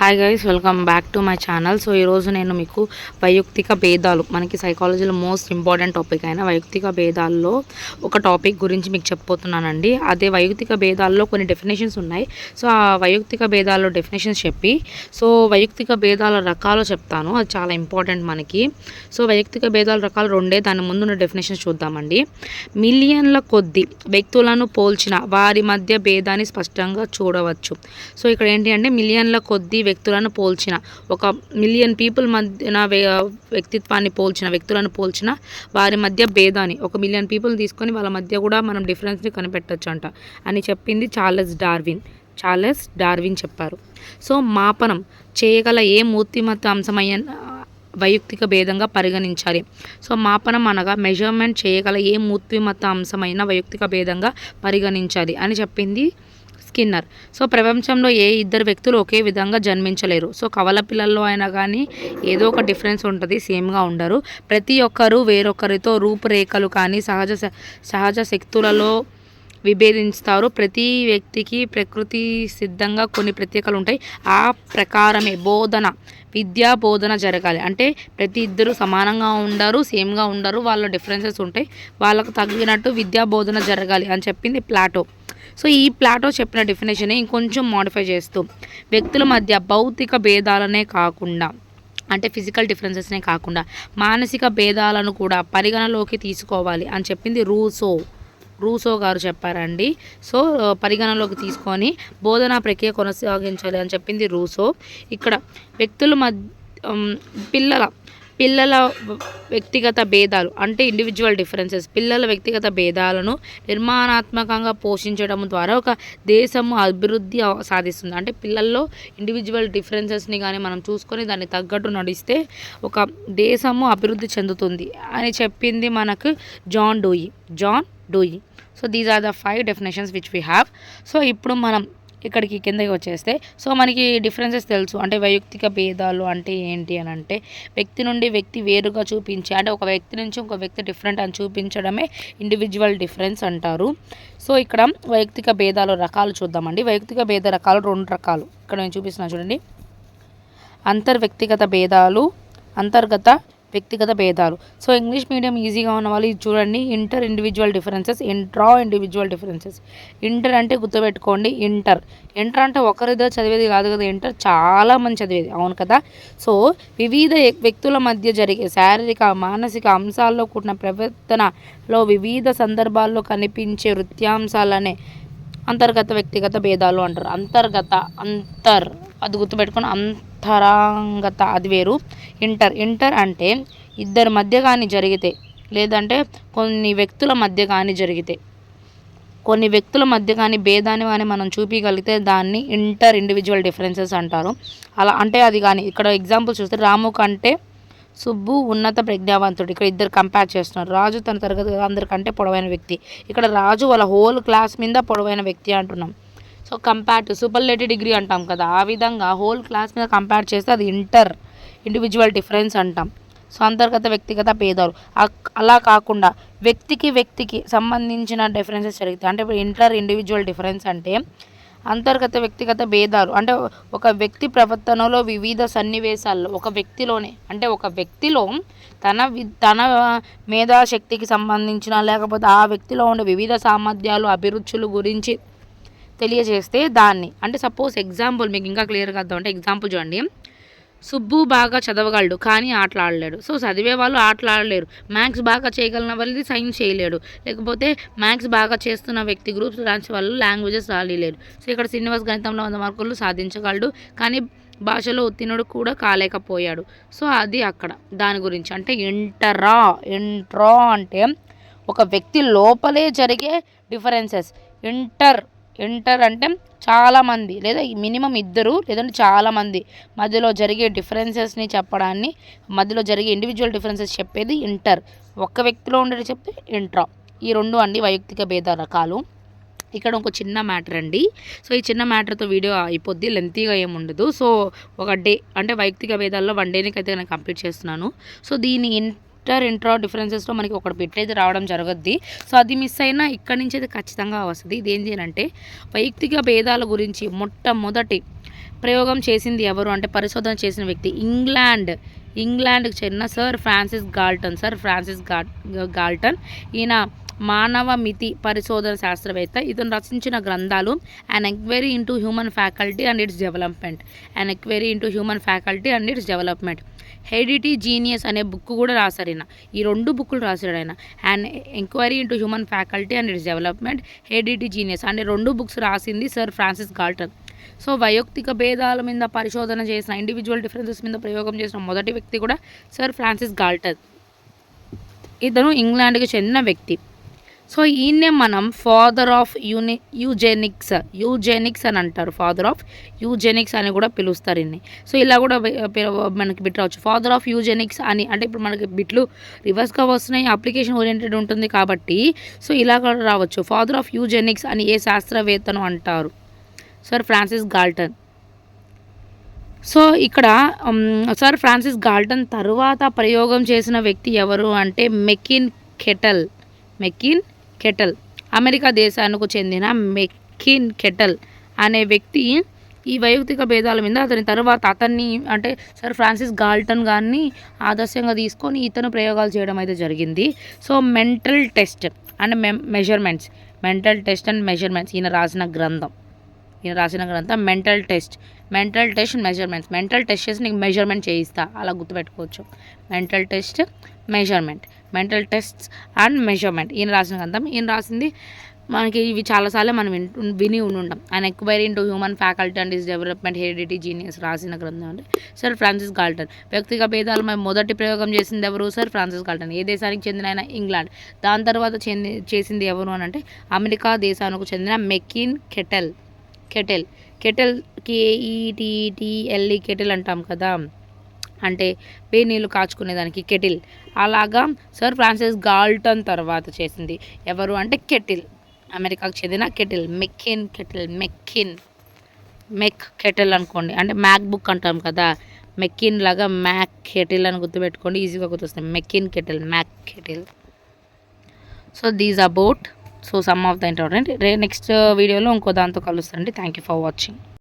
Hi guys, welcome back to my channel. So ఈరోజు నేను మీకు వైయక్తిక భేదాలు, మనకి సైకాలజీలో మోస్ట్ ఇంపార్టెంట్ టాపిక్ అయిన వైయక్తిక భేదాల్లో ఒక టాపిక్ గురించి మీకు చెప్పబోతున్నానండి. అదే వైయక్తిక భేదాల్లో కొన్ని డెఫినేషన్స్ ఉన్నాయి. సో ఆ వైయక్తిక భేదాల్లో డెఫినేషన్స్ చెప్పి వైయక్తిక భేదాల రకాలు చెప్తాను. అది చాలా ఇంపార్టెంట్ మనకి. సో వైయక్తిక భేదాల రకాలు రెండే, దాని ముందున్న డెఫినేషన్స్ చూద్దామండి. మిలియన్ల కొద్ది వ్యక్తులను పోల్చిన వారి మధ్య భేదాన్ని స్పష్టంగా చూడవచ్చు. సో ఇక్కడ ఏంటి అంటే మిలియన్ల కొద్ది వ్యక్తులను పోల్చిన, ఒక మిలియన్ పీపుల్ మధ్యన వ్యక్తులను పోల్చిన వారి మధ్య భేదాన్ని, ఒక మిలియన్ పీపుల్ తీసుకొని వాళ్ళ మధ్య కూడా మనం డిఫరెన్స్ని కనిపెట్టచ్చు అంట అని చెప్పింది చార్లెస్ డార్విన్ చెప్పారు. సో మాపనం చేయగల ఏ మూర్తిమత్త అంశమైన వైయక్తిక భేదంగా పరిగణించాలి. సో మాపనం అనగా మెజర్మెంట్ చేయగల ఏ మూర్తిమత్త అంశమైన వైయక్తిక భేదంగా పరిగణించాలి అని చెప్పింది స్కిన్నర్. సో ప్రపంచంలో ఏ ఇద్దరు వ్యక్తులు ఒకే విధంగా జన్మించలేరు. సో కవల పిల్లల్లో అయినా కానీ ఏదో ఒక డిఫరెన్స్ ఉంటుంది, సేమ్గా ఉండరు. ప్రతి ఒక్కరు వేరొకరితో రూపురేఖలు కానీ సహజ శక్తులలో విభేదిస్తారు. ప్రతి వ్యక్తికి ప్రకృతి సిద్ధంగా కొన్ని ప్రత్యేకలు ఉంటాయి. ఆ ప్రకారమే విద్యా బోధన జరగాలి. అంటే ప్రతి ఇద్దరు సమానంగా ఉండరు, సేమ్గా ఉండరు, వాళ్ళ డిఫరెన్సెస్ ఉంటాయి, వాళ్ళకు తగినట్టు విద్యా బోధన జరగాలి అని చెప్పింది ప్లాటో. సో ఈ ప్లాటో చెప్పిన డెఫినేషన్ ఇంకొంచెం మోడిఫై చేస్తూ వ్యక్తుల మధ్య భౌతిక భేదాలనే కాకుండా, అంటే ఫిజికల్ డిఫరెన్సెస్నే కాకుండా మానసిక భేదాలను కూడా పరిగణలోకి తీసుకోవాలి అని చెప్పింది రూసో గారు చెప్పారండి. సో పరిగణలోకి తీసుకొని బోధనా ప్రక్రియ కొనసాగించాలి అని చెప్పింది రూసో. ఇక్కడ వ్యక్తుల పిల్లల వ్యక్తిగత భేదాలు, అంటే ఇండివిజువల్ డిఫరెన్సెస్, పిల్లల వ్యక్తిగత భేదాలను నిర్మాణాత్మకంగా పోషించడం ద్వారా ఒక దేశము అభివృద్ధి సాధిస్తుంది. అంటే పిల్లల్లో ఇండివిజువల్ డిఫరెన్సెస్ని కానీ మనం చూసుకొని దాన్ని తగ్గట్టు నడిస్తే ఒక దేశము అభివృద్ధి చెందుతుంది అని చెప్పింది మనకు John Dewey. So these are the 5 definitions which we have. So ఇప్పుడు మనం ఇక్కడికి కిందకి వచ్చేస్తే, సో మనకి డిఫరెన్సెస్ తెలుసు. అంటే వైయక్తిక భేదాలు అంటే ఏంటి అని అంటే వ్యక్తి నుండి వ్యక్తి వేరుగా చూపించే, అంటే ఒక వ్యక్తి నుంచి ఒక వ్యక్తి డిఫరెంట్ అని చూపించడమే ఇండివిజువల్ డిఫరెన్స్ అంటారు. సో ఇక్కడ వైయక్తిక భేదాల రకాలు చూద్దామండి. వైయక్తిక భేద రకాలు 2 రకాలు ఇక్కడ నేను చూపిస్తున్నాను చూడండి. అంతర్గత వ్యక్తిగత భేదాలు. సో ఇంగ్లీష్ మీడియం ఈజీగా ఉన్న వాళ్ళు ఇది చూడండి. Intra individual differences. ఇంటర్ అంటే గుర్తుపెట్టుకోండి, ఇంటర్ అంటే ఒకరిద్దరు చదివేది కాదు కదా, ఇంటర్ చాలా మంది చదివేది, అవును కదా. సో వివిధ వ్యక్తుల మధ్య జరిగే శారీరక మానసిక అంశాల్లో కూడిన ప్రవర్తనలో వివిధ సందర్భాల్లో కనిపించే వృత్యాంశాలనే అంతర్గత వ్యక్తిగత భేదాలు అంటారు. అది గుర్తుపెట్టుకొని అంతరంగత అది వేరు. ఇంటర్ అంటే ఇద్దరి మధ్య కానీ జరిగితే, లేదంటే కొన్ని వ్యక్తుల మధ్య కానీ భేదాన్ని కానీ మనం చూపించగలిగితే దాన్ని ఇంటర్ ఇండివిజువల్ డిఫరెన్సెస్ అంటారు. అలా అంటే అది కానీ ఇక్కడ ఎగ్జాంపుల్ చూస్తే రాము కంటే సుబ్బు ఉన్నత ప్రజ్ఞావంతుడు. ఇక్కడ ఇద్దరు కంపేర్ చేస్తున్నారు. రాజు తన తరగతి అందరికంటే పొడవైన వ్యక్తి. ఇక్కడ రాజు వాళ్ళ హోల్ క్లాస్ మీద పొడవైన వ్యక్తి అంటున్నాం. So compare to superlative degree అంటాం కదా, ఆ విధంగా హోల్ క్లాస్ మీద కంపేర్ చేస్తే అది ఇంటర్ ఇండివిజువల్ డిఫరెన్స్ అంటాం. సో అంతర్గత వ్యక్తిగత భేదాలు అలా కాకుండా వ్యక్తికి సంబంధించిన డిఫరెన్సెస్ జరుగుతాయి. అంటే ఇప్పుడు ఇంటర్ ఇండివిజువల్ డిఫరెన్స్ అంటే అంతర్గత వ్యక్తిగత భేదాలు అంటే ఒక వ్యక్తి ప్రవర్తనలో వివిధ సన్నివేశాల్లో ఒక వ్యక్తిలో తన మేధాశక్తికి సంబంధించిన, లేకపోతే ఆ వ్యక్తిలో ఉండే వివిధ సామర్థ్యాలు అభిరుచులు గురించి తెలియజేస్తే దాన్ని, అంటే సపోజ్ ఎగ్జాంపుల్ మీకు ఇంకా క్లియర్గా అర్థం అంటే ఎగ్జాంపుల్ చూడండి. సుబ్బు బాగా చదవగలడు కానీ ఆటలాడలేడు. సో చదివే వాళ్ళు ఆటలాడలేరు. మ్యాథ్స్ బాగా చేయగలిగిన వాళ్ళది సైన్స్ చేయలేడు. లేకపోతే మ్యాథ్స్ బాగా చేస్తున్న వ్యక్తి గ్రూప్స్ రాసే వాళ్ళు లాంగ్వేజెస్ రాలేరు. సో ఇక్కడ శ్రీనివాస్ గణితంలో 100 మార్కులు సాధించగలడు కానీ భాషలో ఉత్తీర్ణుడు కూడా కాలేకపోయాడు. సో అది అక్కడ దాని గురించి. అంటే ఇంట్రా అంటే ఒక వ్యక్తి లోపలే జరిగే డిఫరెన్సెస్. ఇంటర్ అంటే చాలామంది లేదా మినిమం ఇద్దరు లేదంటే చాలామంది మధ్యలో జరిగే డిఫరెన్సెస్ని చెప్పడాన్ని, మధ్యలో జరిగే ఇండివిజువల్ డిఫరెన్సెస్ చెప్పేది ఇంటర్. ఒక్క వ్యక్తిలో ఉండేది చెప్తే ఇంట్రా. ఈ 2 అండి వైయక్తిక భేద రకాలు. ఇక్కడ ఒక చిన్న మ్యాటర్ అండి. సో ఈ చిన్న మ్యాటర్తో వీడియో అయిపోద్ది, లెంతీగా ఏముండదు. సో ఒక డే అంటే వైయక్తిక భేదాల్లో 1 డేకి అయితే నేను కంప్లీట్ చేస్తున్నాను. సో దీని ఇంట్రా డిఫరెన్సెస్లో మనకి ఒకటి బిట్ అయితే రావడం జరగద్ది. సో అది మిస్ అయినా ఇక్కడి నుంచి అయితే ఖచ్చితంగా వస్తుంది. ఇది ఏంటి అంటే వైయక్తిక భేదాల గురించి మొట్టమొదటి ప్రయోగం చేసింది ఎవరు అంటే పరిశోధన చేసిన వ్యక్తి ఇంగ్లాండ్కి చెందిన సర్ ఫ్రాన్సిస్ గాల్టన్. ఈయన మానవ మితి పరిశోధన శాస్త్రవేత్త. ఇతను రచించిన గ్రంథాలు అన్ enquiry into human faculty and its development, heredity genius అనే బుక్ కూడా రాశారు ఈయన. ఈ 2 బుక్కులు రాశాడు ఆయన. And enquiry into human faculty and its development, heredity genius అనే 2 బుక్స్ రాసింది సర్ ఫ్రాన్సిస్ గాల్టన్. సో వైయక్తిక భేదాల మీద పరిశోధన చేసిన, ఇండివిజువల్ డిఫరెన్సెస్ మీద ప్రయోగం చేసిన మొదటి వ్యక్తి కూడా సర్ ఫ్రాన్సిస్ గాల్టన్. ఇతను ఇంగ్లాండ్కి చెందిన వ్యక్తి. సో ఈయన్నే మనం ఫాదర్ ఆఫ్ యూజెనిక్స్ అని అంటారు. ఫాదర్ ఆఫ్ యూజెనిక్స్ అని కూడా పిలుస్తారు ఇన్ని. సో ఇలా కూడా మనకి బిట్ రావచ్చు, ఫాదర్ ఆఫ్ యూజెనిక్స్ అని. అంటే ఇప్పుడు మనకి బిట్లు రివర్స్గా వస్తున్నాయి, అప్లికేషన్ ఓరియంటెడ్ ఉంటుంది కాబట్టి సో ఇలా కూడా రావచ్చు. ఫాదర్ ఆఫ్ యూజెనిక్స్ అని ఏ శాస్త్రవేత్తను అంటారు? Sir Francis Galton. సో ఇక్కడ సర్ ఫ్రాన్సిస్ గాల్టన్ తరువాత ప్రయోగం చేసిన వ్యక్తి ఎవరు అంటే మెకిన్ కెటల్. అమెరికా దేశానికి చెందిన మెకిన్ కెటల్ అనే వ్యక్తి ఈ వైయక్తిక భేదాల మీద అతని తర్వాత అంటే సర్ ఫ్రాన్సిస్ గాల్టన్ గారిని ఆదర్శంగా తీసుకొని ఇతను ప్రయోగాలు చేయడం అయితే జరిగింది. So mental test and measurements ఈయన రాసిన గ్రంథం మెంటల్ టెస్ట్ మెజర్మెంట్ చేసి నీకు మెజర్మెంట్ చేయిస్తా, అలా గుర్తుపెట్టుకోవచ్చు. మెంటల్ టెస్ట్స్ అండ్ మెజర్మెంట్ ఈయన రాసిన గ్రంథం. ఈయన రాసింది మనకి ఇవి చాలాసార్లు మనం విని ఉంటాం. And enquiry into human faculty and is development, heredity genius రాసిన గ్రంథం అంటే సర్ ఫ్రాన్సిస్ గాల్టన్. వ్యక్తిగత భేదాలు మొదటి ప్రయోగం చేసింది ఎవరు? Sir Francis Galton. ఏ దేశానికి చెందిన ఆయన? ఇంగ్లాండ్. దాని తర్వాత చేసింది ఎవరు అని అంటే అమెరికా దేశానికి చెందిన మెకిన్ కెటల్. KETTLE కెటిల్ అంటాం కదా, అంటే వేడి నీళ్ళు కాచుకునేదానికి కెటిల్. అలాగా సర్ ఫ్రాన్సిస్ గాల్టన్ తర్వాత చేసింది ఎవరు అంటే కెటిల్, అమెరికాకు చెందిన కెటిల్. మెక్ కెటిల్ అనుకోండి, అంటే మ్యాక్ బుక్ అంటాం కదా, మెకిన్ లాగా మ్యాక్ కెటిల్ అని గుర్తుపెట్టుకోండి, ఈజీగా గుర్తొస్తుంది. మెకిన్ కెటిల్, మ్యాక్ కెటిల్. So these about some of the important. Next వీడియోలో ఇంకో దాంతో కలుస్తానండి. Thank you for watching.